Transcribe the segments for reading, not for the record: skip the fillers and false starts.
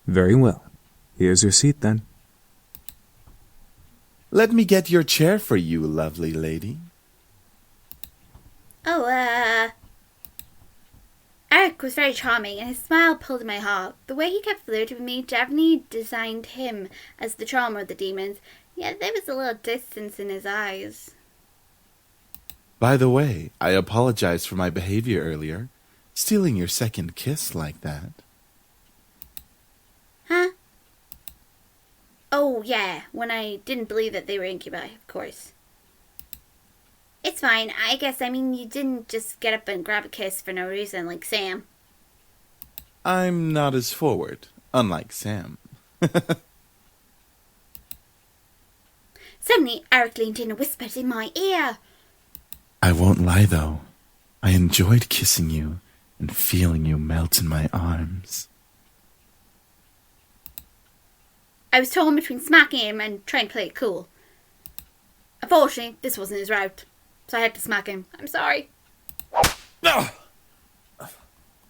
Very well. Here's your seat, then. Let me get your chair for you, lovely lady. Oh, Eric was very charming, and his smile pulled at my heart. The way he kept flirting with me definitely designed him as the charmer of the demons, yet there was a little distance in his eyes. By the way, I apologize for my behavior earlier. Stealing your second kiss like that. Huh? Oh, yeah, when I didn't believe that they were incubi, of course. It's fine, I guess. I mean, you didn't just get up and grab a kiss for no reason, like Sam. I'm not as forward, unlike Sam. Suddenly, Eric leaned in and whispered in my ear. I won't lie, though. I enjoyed kissing you and feeling you melt in my arms. I was torn between smacking him and trying to play it cool. Unfortunately, this wasn't his route, so I had to smack him. I'm sorry. Ugh!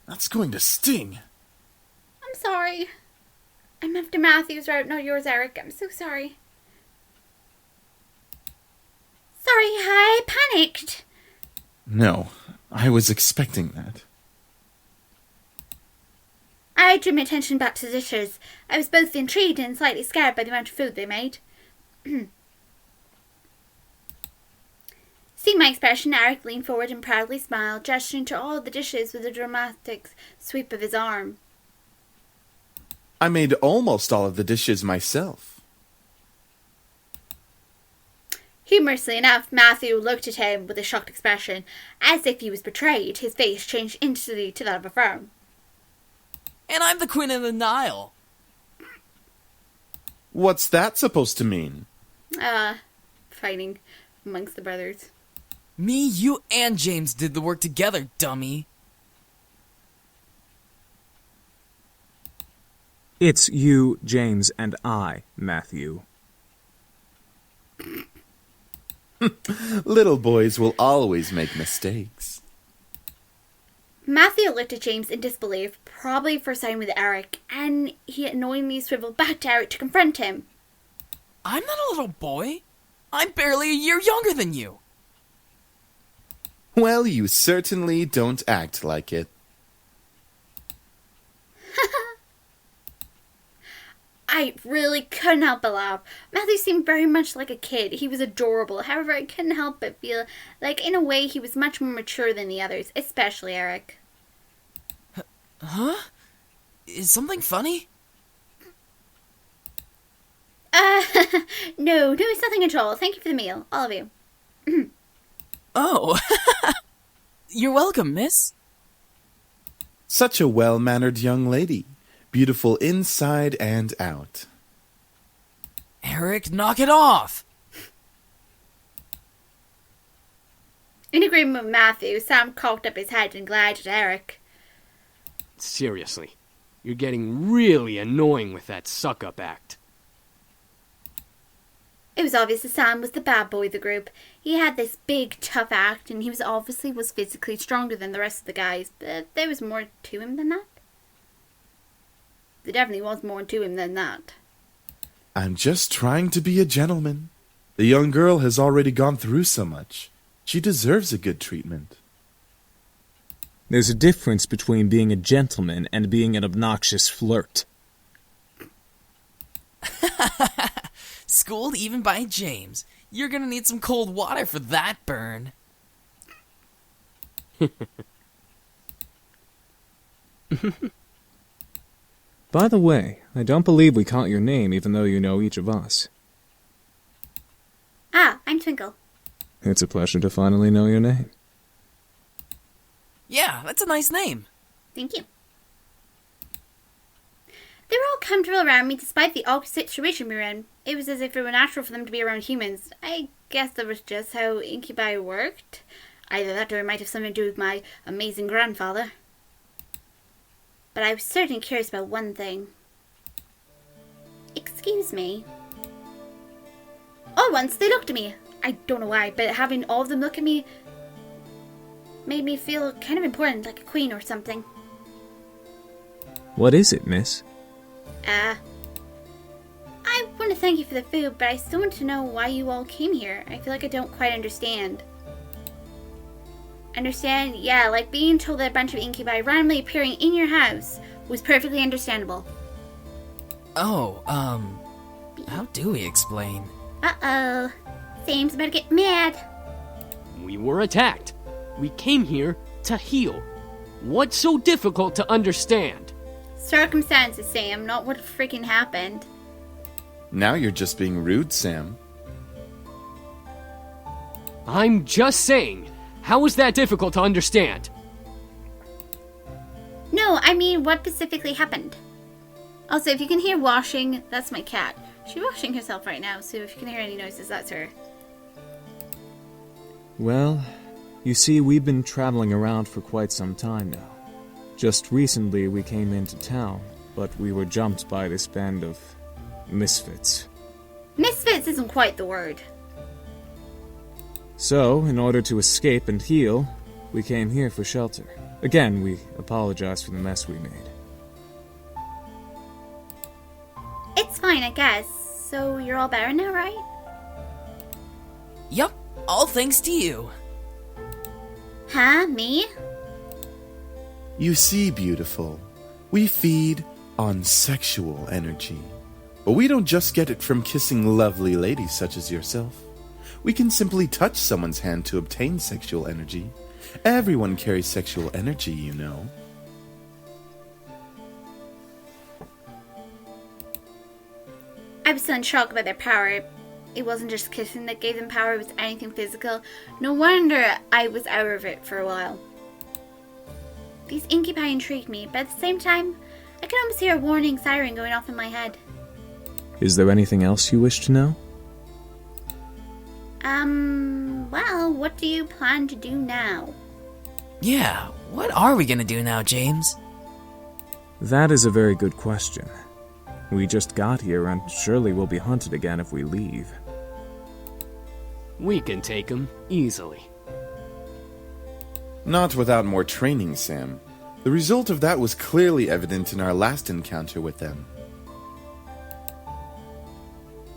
That's going to sting. I'm sorry. I'm after Matthew's route, not yours, Eric. I'm so sorry. Sorry, I panicked. No, I was expecting that. I drew my attention back to the dishes. I was both intrigued and slightly scared by the amount of food they made. Seeing my expression, Eric leaned forward and proudly smiled, gesturing to all the dishes with a dramatic sweep of his arm. I made almost all of the dishes myself. Humorously enough, Matthew looked at him with a shocked expression. As if he was betrayed, his face changed instantly to that of a frown. And I'm the Queen of the Nile. What's that supposed to mean? Fighting amongst the brothers. Me, you, and James did the work together, dummy. It's you, James, and I, Matthew. Little boys will always make mistakes. Matthew looked at James in disbelief, probably for siding with Eric, and he annoyingly swiveled back to Eric to confront him. I'm not a little boy. I'm barely a year younger than you. Well, you certainly don't act like it. I really couldn't help but laugh. Matthew seemed very much like a kid. He was adorable. However, I couldn't help but feel like, in a way, he was much more mature than the others, especially Eric. Huh? Is something funny? No, it's nothing at all. Thank you for the meal, all of you. Oh. You're welcome, miss. Such a well-mannered young lady. Beautiful inside and out. Eric, knock it off. In agreement with Matthew, Sam cocked up his head and glared at Eric. Seriously, you're getting really annoying with that suck-up act. It was obvious that Sam was the bad boy of the group. He had this big, tough act, and he was obviously physically stronger than the rest of the guys, but there was more to him than that. There definitely was more to him than that. I'm just trying to be a gentleman. The young girl has already gone through so much. She deserves a good treatment. There's a difference between being a gentleman and being an obnoxious flirt. Schooled even by James. You're gonna need some cold water for that burn. By the way, I don't believe we caught your name even though you know each of us. I'm Twinkle. It's a pleasure to finally know your name. Yeah, that's a nice name. Thank you. They were all comfortable around me despite the awkward situation we were in. It was as if it were natural for them to be around humans. I guess that was just how incubi worked. Either that or it might have something to do with my amazing grandfather. But I was certainly curious about one thing. Excuse me. All at once, they looked at me. I don't know why, but having all of them look at me made me feel kind of important, like a queen or something. What is it, miss? I want to thank you for the food, but I still want to know why you all came here. I feel like I don't quite understand. Understand? Yeah, like being told that a bunch of incubi randomly appearing in your house was perfectly understandable. Oh, how do we explain? Uh-oh. Sam's about to get mad. We were attacked. We came here to heal. What's so difficult to understand? Circumstances, Sam, not what freaking happened. Now you're just being rude, Sam. I'm just saying, how is that difficult to understand? No, I mean, what specifically happened? Also, if you can hear washing, that's my cat. She's washing herself right now, so if you can hear any noises, that's her. Well, you see, we've been traveling around for quite some time now. Just recently we came into town, but we were jumped by this band of misfits. Misfits isn't quite the word. So, in order to escape and heal, we came here for shelter. Again, we apologize for the mess we made. It's fine, I guess. So, you're all better now, right? Yup, all thanks to you. Huh? Me? You see, beautiful, we feed on sexual energy. But we don't just get it from kissing lovely ladies such as yourself. We can simply touch someone's hand to obtain sexual energy. Everyone carries sexual energy, you know. I was still in shock about their power. It wasn't just kissing that gave them power, it was anything physical. No wonder I was out of it for a while. These incubi intrigued me, but at the same time, I could almost hear a warning siren going off in my head. Is there anything else you wish to know? Well, what do you plan to do now? Yeah, what are we gonna do now, James? That is a very good question. We just got here and surely we'll be hunted again if we leave. We can take him easily. Not without more training, Sam. The result of that was clearly evident in our last encounter with them.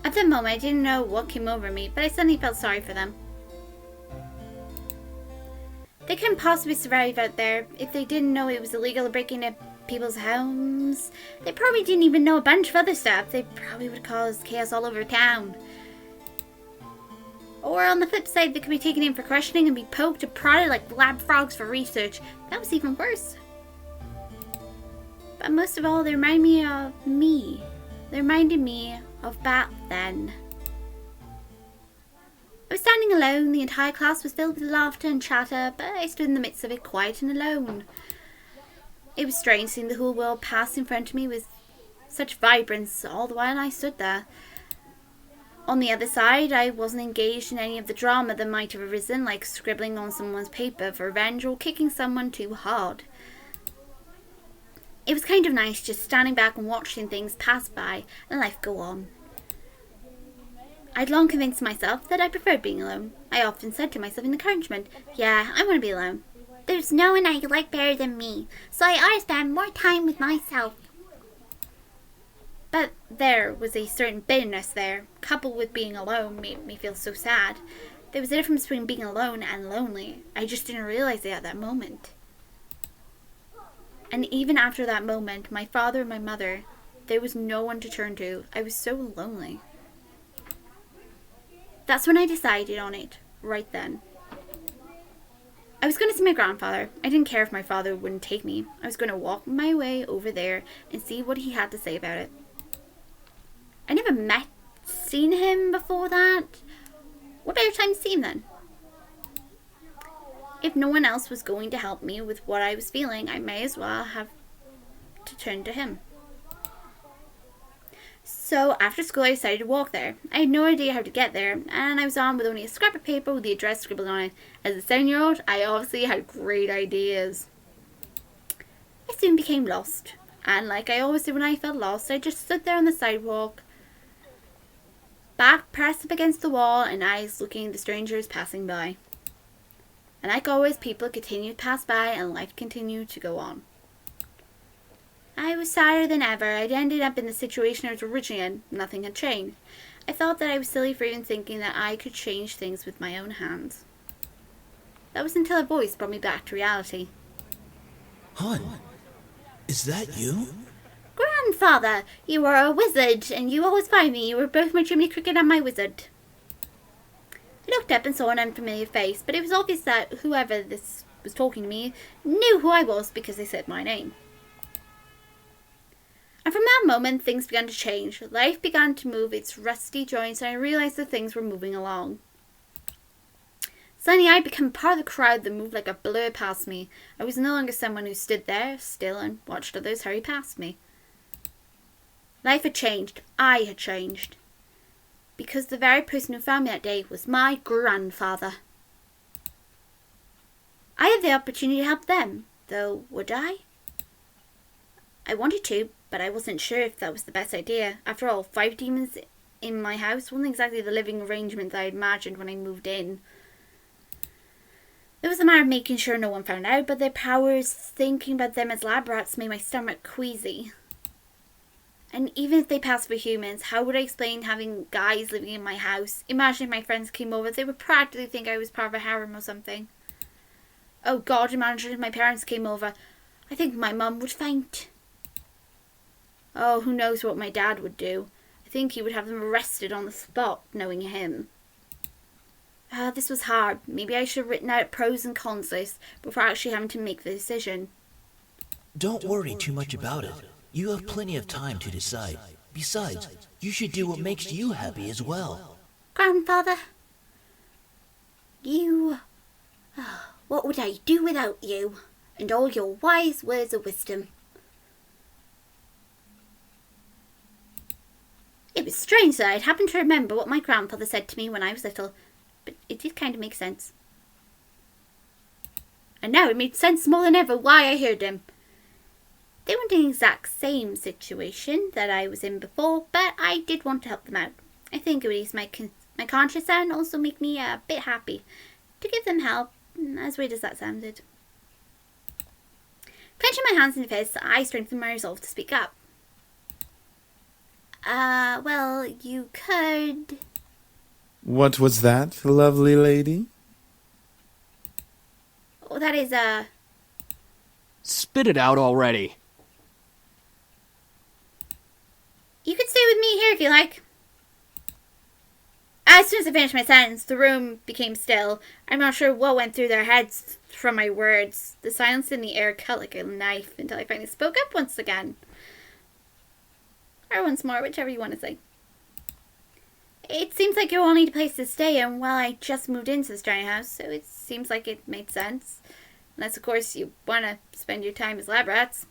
At the moment, I didn't know what came over me, but I suddenly felt sorry for them. They couldn't possibly survive out there if they didn't know it was illegal to break into people's homes. They probably didn't even know a bunch of other stuff. They probably would cause chaos all over town. Or on the flip side, they could be taken in for questioning and be poked or prodded like lab frogs for research. That was even worse. But most of all, they remind me of me. They reminded me of back then. I was standing alone. The entire class was filled with laughter and chatter, but I stood in the midst of it, quiet and alone. It was strange seeing the whole world pass in front of me with such vibrance all the while I stood there. On the other side, I wasn't engaged in any of the drama that might have arisen, like scribbling on someone's paper for revenge or kicking someone too hard. It was kind of nice just standing back and watching things pass by and life go on. I'd long convinced myself that I preferred being alone. I often said to myself in encouragement, yeah, I want to be alone. There's no one I like better than me, so I ought to spend more time with myself. But there was a certain bitterness there, coupled with being alone made me feel so sad. There was a difference between being alone and lonely. I just didn't realize it at that moment. And even after that moment, my father and my mother, there was no one to turn to. I was so lonely. That's when I decided on it, right then. I was going to see my grandfather. I didn't care if my father wouldn't take me. I was going to walk my way over there and see what he had to say about it. I never seen him before that. What better time to see him then? If no one else was going to help me with what I was feeling, I may as well have to turn to him. So after school I decided to walk there. I had no idea how to get there, and I was armed with only a scrap of paper with the address scribbled on it. As a 7-year-old, I obviously had great ideas. I soon became lost, and like I always did when I felt lost, I just stood there on the sidewalk, back pressed up against the wall and eyes looking at the strangers passing by. And like always, people continued to pass by and life continued to go on. I was sadder than ever. I'd ended up in the situation I was originally in. Nothing had changed. I thought that I was silly for even thinking that I could change things with my own hands. That was until a voice brought me back to reality. Hon, is that you? Grandfather, you are a wizard, and you always find me. You were both my Jiminy Cricket and my wizard. I looked up and saw an unfamiliar face, but it was obvious that whoever this was talking to me knew who I was because they said my name. And from that moment, things began to change. Life began to move its rusty joints, and I realized that things were moving along. Suddenly, I had become part of the crowd that moved like a blur past me. I was no longer someone who stood there, still, and watched others hurry past me. Life had changed. I had changed. Because the very person who found me that day was my grandfather. I had the opportunity to help them, though would I? I wanted to, but I wasn't sure if that was the best idea. After all, 5 demons in my house wasn't exactly the living arrangement that I imagined when I moved in. It was a matter of making sure no one found out, but their powers, thinking about them as lab rats, made my stomach queasy. And even if they passed for humans, how would I explain having guys living in my house? Imagine if my friends came over, they would practically think I was part of a harem or something. Oh God, imagine if my parents came over. I think my mum would faint. Oh, who knows what my dad would do. I think he would have them arrested on the spot, knowing him. This was hard. Maybe I should have written out pros and cons list before actually having to make the decision. Don't worry too much about it. You have plenty of time to decide. Besides, you should do what makes you happy as well. Grandfather, you... what would I do without you? And all your wise words of wisdom. It was strange that I'd happened to remember what my grandfather said to me when I was little, but it did kind of make sense. And now it made sense more than ever why I heard him. They weren't in the exact same situation that I was in before, but I did want to help them out. I think it would ease my conscience and also make me a bit happy to give them help, as weird as that sounded. Clenching my hands in fists, I strengthened my resolve to speak up. Well, you could... What was that, lovely lady? Oh, that is, Spit it out already. You could stay with me here if you like. As soon as I finished my sentence, the room became still. I'm not sure what went through their heads from my words. The silence in the air cut like a knife until I finally spoke up once again. Or once more, whichever you want to say. It seems like you all need a place to stay, and well, I just moved into this tiny house, so it seems like it made sense. Unless, of course, you want to spend your time as lab rats.